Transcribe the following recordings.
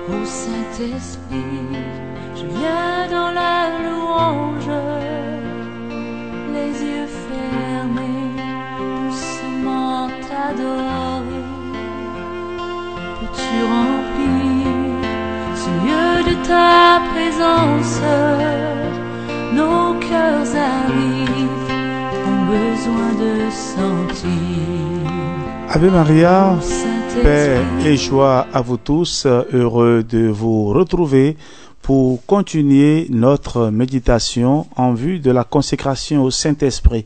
Ô Saint-Esprit, je viens dans la louange, les yeux fermés, doucement t'adorer. Peux-tu remplir ce lieu de ta présence? Nos cœurs arrivent, ont besoin de sentir. Ave Maria, paix et joie à vous tous, heureux de vous retrouver pour continuer notre méditation en vue de la consécration au Saint-Esprit.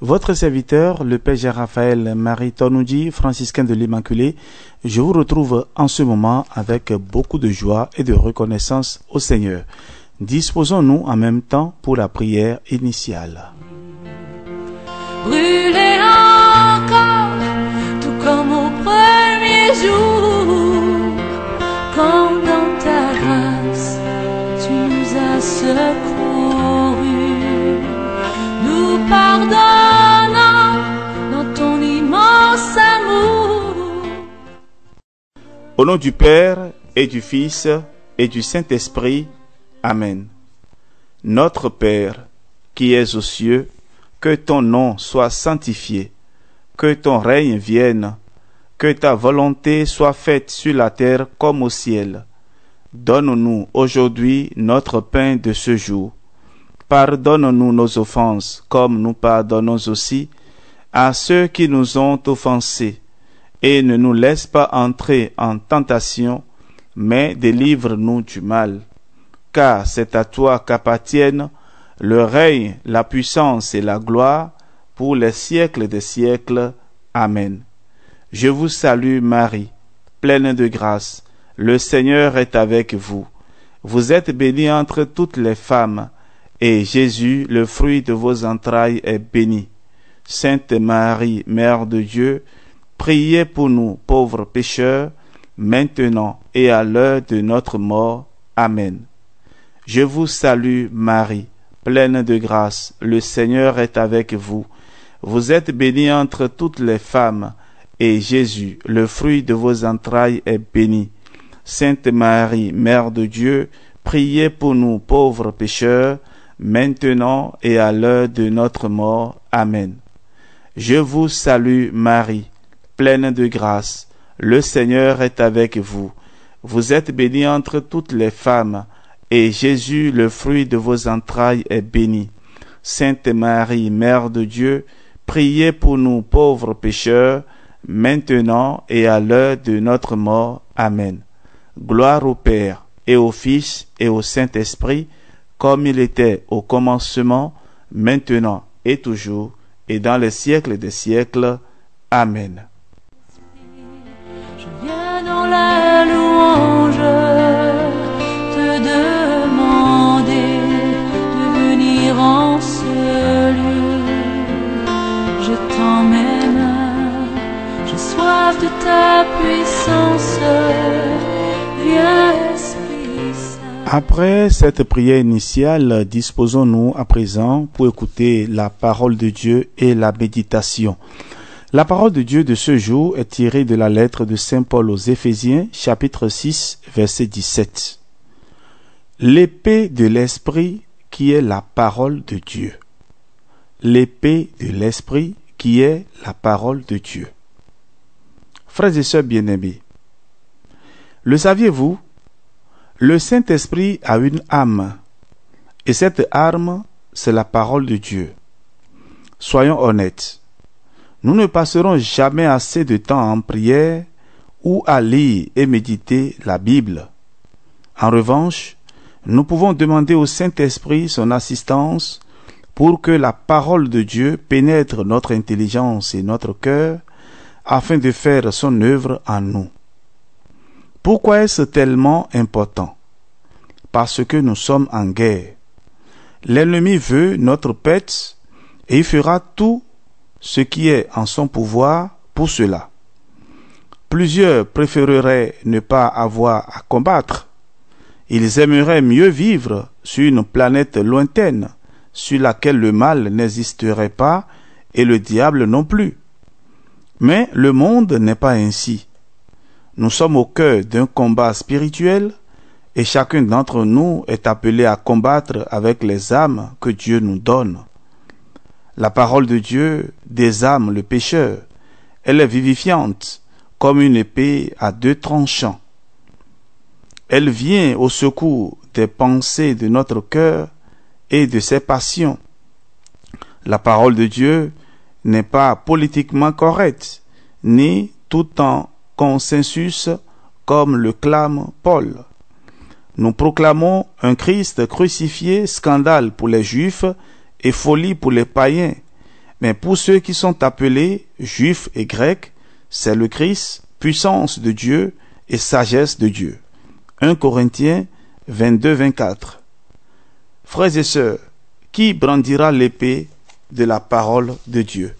Votre serviteur, le Père Jean-Raphaël Marie Tonouji, franciscain de l'Immaculée, je vous retrouve en ce moment avec beaucoup de joie et de reconnaissance au Seigneur. Disposons-nous en même temps pour la prière initiale. Brûlez encore, tout comme au premier jour, quand dans ta grâce tu nous as secourus. Nous pardonnons dans ton immense amour. Au nom du Père et du Fils et du Saint-Esprit, Amen. Notre Père, qui es aux cieux, que ton nom soit sanctifié, que ton règne vienne, que ta volonté soit faite sur la terre comme au ciel. Donne-nous aujourd'hui notre pain de ce jour. Pardonne-nous nos offenses, comme nous pardonnons aussi à ceux qui nous ont offensés, et ne nous laisse pas entrer en tentation, mais délivre-nous du mal. Car c'est à toi qu'appartiennent le règne, la puissance et la gloire pour les siècles des siècles. Amen. Je vous salue Marie, pleine de grâce. Le Seigneur est avec vous. Vous êtes bénie entre toutes les femmes, et Jésus, le fruit de vos entrailles, est béni. Sainte Marie, Mère de Dieu, priez pour nous pauvres pécheurs, maintenant et à l'heure de notre mort. Amen. Je vous salue Marie, pleine de grâce, le Seigneur est avec vous. Vous êtes bénie entre toutes les femmes, et Jésus, le fruit de vos entrailles, est béni. Sainte Marie, Mère de Dieu, priez pour nous pauvres pécheurs, maintenant et à l'heure de notre mort. Amen. Je vous salue Marie, pleine de grâce, le Seigneur est avec vous. Vous êtes bénie entre toutes les femmes, et Jésus, le fruit de vos entrailles, est béni. Sainte Marie, Mère de Dieu, priez pour nous pauvres pécheurs, maintenant et à l'heure de notre mort. Amen. Gloire au Père, et au Fils, et au Saint-Esprit, comme il était au commencement, maintenant et toujours, et dans les siècles des siècles. Amen. Je viens dans la louange, te demander de venir en ce lieu. Je t'emmène, j'ai soif de ta puissance. Viens, Esprit Saint. Après cette prière initiale, disposons-nous à présent pour écouter la parole de Dieu et la méditation. La parole de Dieu de ce jour est tirée de la lettre de Saint Paul aux Éphésiens, chapitre 6, verset 17. L'épée de l'Esprit qui est la parole de Dieu. L'épée de l'Esprit qui est la parole de Dieu. Frères et sœurs bien-aimés, le saviez-vous? Le Saint-Esprit a une âme, et cette âme, c'est la parole de Dieu. Soyons honnêtes, nous ne passerons jamais assez de temps en prière ou à lire et méditer la Bible. En revanche, nous pouvons demander au Saint-Esprit son assistance pour que la parole de Dieu pénètre notre intelligence et notre cœur afin de faire son œuvre en nous. Pourquoi est-ce tellement important? Parce que nous sommes en guerre. L'ennemi veut notre pète et il fera tout ce qui est en son pouvoir pour cela. Plusieurs préféreraient ne pas avoir à combattre. Ils aimeraient mieux vivre sur une planète lointaine, sur laquelle le mal n'existerait pas et le diable non plus. Mais le monde n'est pas ainsi. Nous sommes au cœur d'un combat spirituel et chacun d'entre nous est appelé à combattre avec les armes que Dieu nous donne. La parole de Dieu désarme le pécheur. Elle est vivifiante comme une épée à deux tranchants. Elle vient au secours des pensées de notre cœur et de ses passions. La parole de Dieu n'est pas politiquement correcte, ni tout en consensus comme le clame Paul. Nous proclamons un Christ crucifié, scandale pour les Juifs et folie pour les païens. Mais pour ceux qui sont appelés Juifs et Grecs, c'est le Christ, puissance de Dieu et sagesse de Dieu. 1 Corinthiens 22-24. Frères et sœurs, qui brandira l'épée de la parole de Dieu?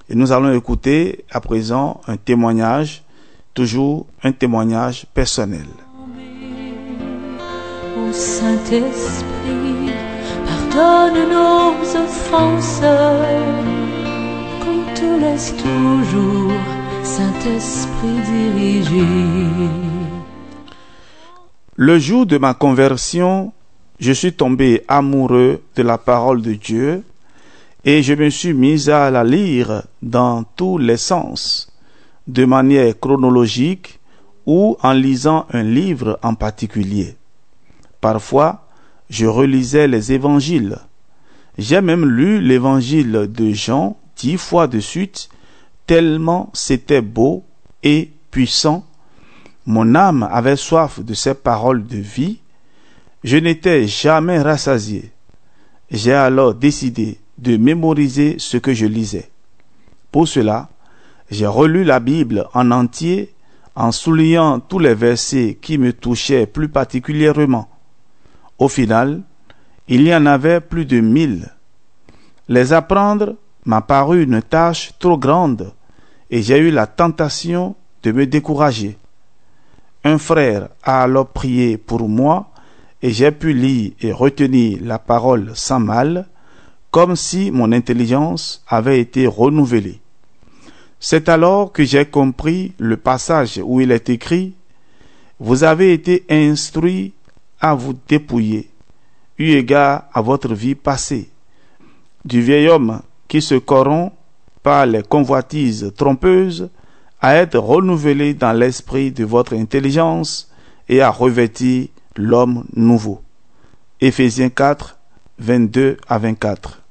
Et nous allons écouter à présent un témoignage, toujours un témoignage personnel. Ô Saint-Esprit, pardonne nos offenses, qu'on te laisse toujours, Saint-Esprit, diriger. Le jour de ma conversion, je suis tombé amoureux de la parole de Dieu et je me suis mis à la lire dans tous les sens, de manière chronologique ou en lisant un livre en particulier. Parfois, je relisais les évangiles. J'ai même lu l'évangile de Jean 10 fois de suite, tellement c'était beau et puissant. Mon âme avait soif de ces paroles de vie. Je n'étais jamais rassasié. J'ai alors décidé de mémoriser ce que je lisais. Pour cela, j'ai relu la Bible en entier en soulignant tous les versets qui me touchaient plus particulièrement. Au final, il y en avait plus de 1000. Les apprendre m'a paru une tâche trop grande et j'ai eu la tentation de me décourager. Un frère a alors prié pour moi et j'ai pu lire et retenir la parole sans mal, comme si mon intelligence avait été renouvelée. C'est alors que j'ai compris le passage où il est écrit « Vous avez été instruits à vous dépouiller, eu égard à votre vie passée, du vieil homme qui se corrompt par les convoitises trompeuses, à être renouvelé dans l'esprit de votre intelligence et à revêtir l'homme nouveau. » Éphésiens 4, 22 à 24.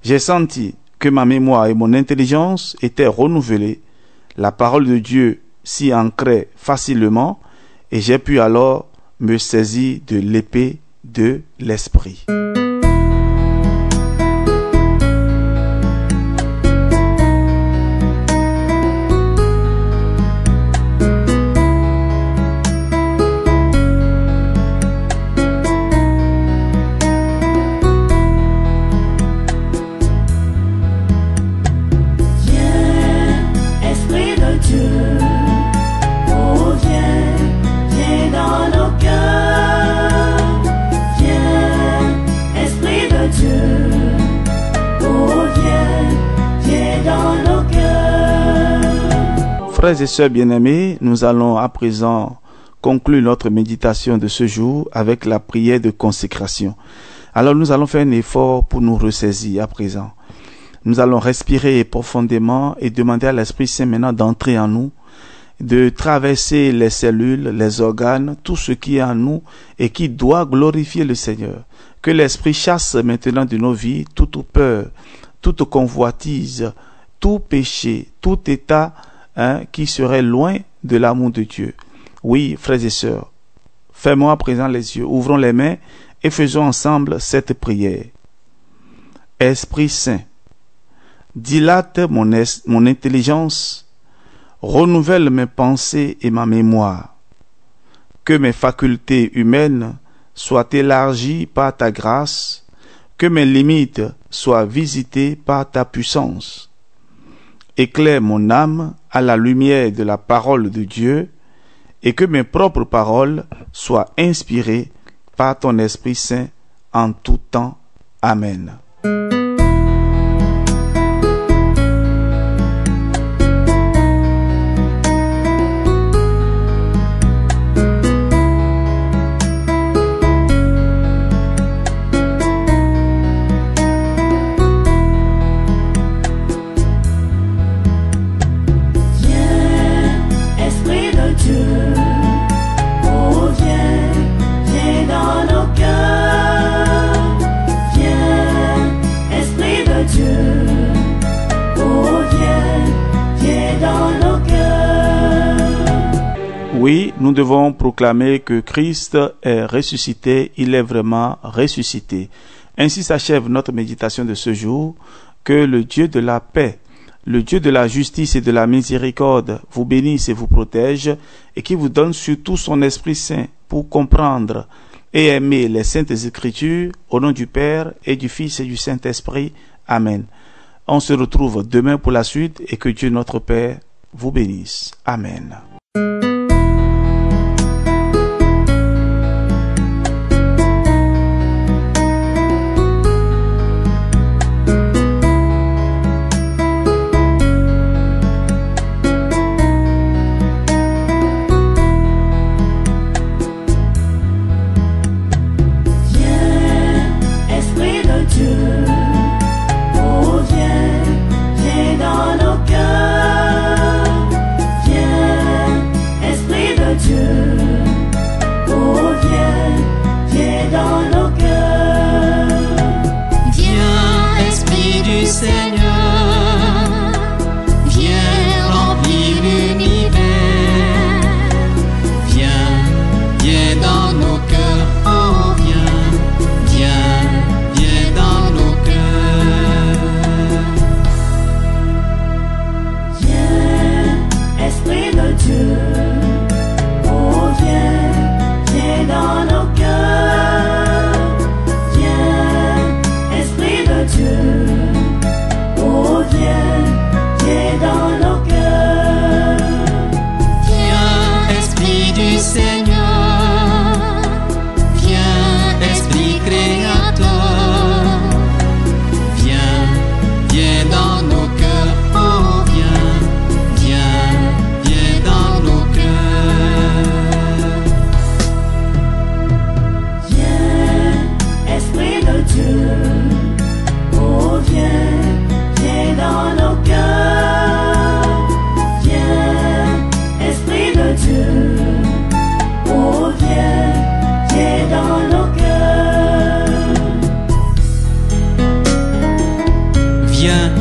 J'ai senti que ma mémoire et mon intelligence étaient renouvelées, la parole de Dieu s'y ancrait facilement et j'ai pu alors me saisir de l'épée de l'esprit. Frères et sœurs bien-aimés, nous allons à présent conclure notre méditation de ce jour avec la prière de consécration. Alors nous allons faire un effort pour nous ressaisir à présent. Nous allons respirer profondément et demander à l'Esprit Saint maintenant d'entrer en nous, de traverser les cellules, les organes, tout ce qui est en nous et qui doit glorifier le Seigneur. Que l'Esprit chasse maintenant de nos vies toute peur, toute convoitise, tout péché, tout état qui serait loin de l'amour de Dieu. Oui, frères et sœurs, fermons à présent les yeux, ouvrons les mains et faisons ensemble cette prière. Esprit Saint, dilate mon intelligence, renouvelle mes pensées et ma mémoire. Que mes facultés humaines soient élargies par ta grâce, que mes limites soient visitées par ta puissance. Éclaire mon âme à la lumière de la parole de Dieu et que mes propres paroles soient inspirées par ton Esprit Saint en tout temps. Amen. Oui, nous devons proclamer que Christ est ressuscité, il est vraiment ressuscité. Ainsi s'achève notre méditation de ce jour. Que le Dieu de la paix, le Dieu de la justice et de la miséricorde vous bénisse et vous protège et qui vous donne surtout son Esprit Saint pour comprendre et aimer les Saintes Écritures au nom du Père et du Fils et du Saint-Esprit. Amen. On se retrouve demain pour la suite et que Dieu notre Père vous bénisse. Amen.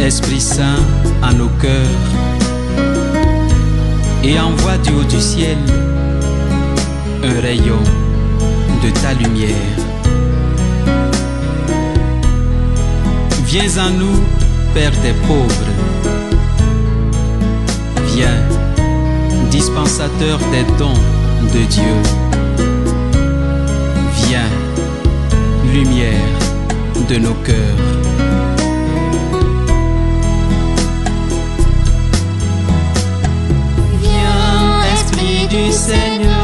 Esprit Saint à nos cœurs et envoie du haut du ciel un rayon de ta lumière. Viens en nous, Père des pauvres. Viens, dispensateur des dons de Dieu. Viens, lumière de nos cœurs. Du Seigneur.